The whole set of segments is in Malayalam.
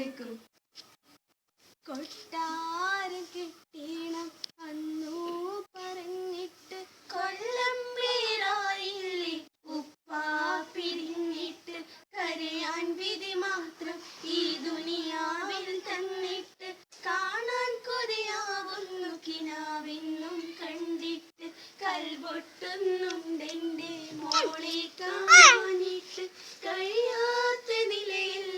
കേക്കും. കൊട്ടാരം കിട്ടീണം അന്നു പറഞ്ഞിട്ട് കൊല്ലം പേരായില്ലേ ഉപ്പാ പിരിഞ്ഞിട്ട്. കരയാൻ വിധി മാത്രം ഈ ദുനിയാവിൽ തന്നിട്ട്. കാണാൻ കൊതിയാവുന്നു കിനാവിന്നും കണ്ടിട്ട്. കൽപൊട്ടുന്നുണ്ടെന്റെ മോളെ കാണാനിട്ട്. കഴിയാത്ത നിലയിൽ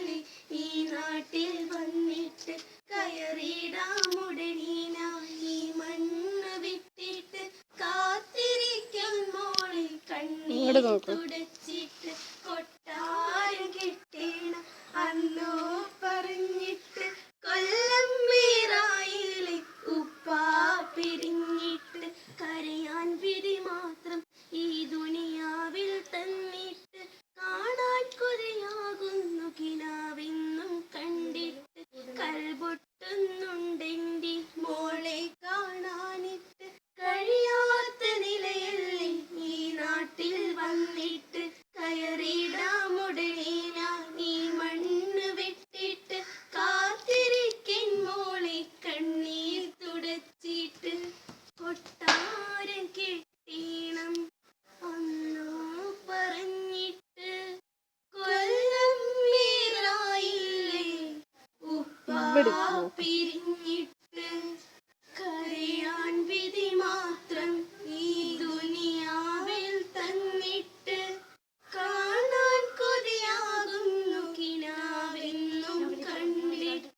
ഈ നാട്ടിൽ വന്നിട്ട്. കയറിടാമുടനീനായി മണ്ണ് വിട്ടിട്ട്. കാത്തിരിക്കാൻ മോളെ കണ്ണീർ തുടച്ചിട്ട്. കൊട്ടാരം കിട്ടേണം അന്നോ പറഞ്ഞിട്ട് കൊല്ലം വേറായില്ലേ ഉപ്പാ പിരിഞ്ഞിട്ട്. കരയാൻ വിധി മാത്രം ഈ ദുനിയാവിൽ തന്നിട്ട്. കാണാൻ കൊതിയാകുന്നു കിനാവിന്നും കണ്ടിട്ട്. കൽപൊട്ടുന്നുണ്ടെന്റെ മോളെ കാണാനിട്ട്. കഴിയാത്ത നിലയല്ലേ ഈ നാട്ടിൽ വന്നിട്ട്. കയറിടാമുടനെ ഞാൻ ഈ മണ്ണ് വിട്ടിട്ട്. കാത്തിരിക്കൻ മോളെ കണ്ണീർ തുടച്ചിട്ട്. കൊട്ടാരം കെട്ടീണം അന്നോ പറഞ്ഞിട്ട് കൊല്ലം വീരായില്ലേ ഉപ്പാ പിരിഞ്ഞിട്ട്. കരയാൻ വിധി മാത്രം ഈ ദുനിയാവിൽ തന്നിട്ട്. കാണാൻ കൊതിയാകുന്നു കിനാവെന്നും കണ്ടിട്ട്.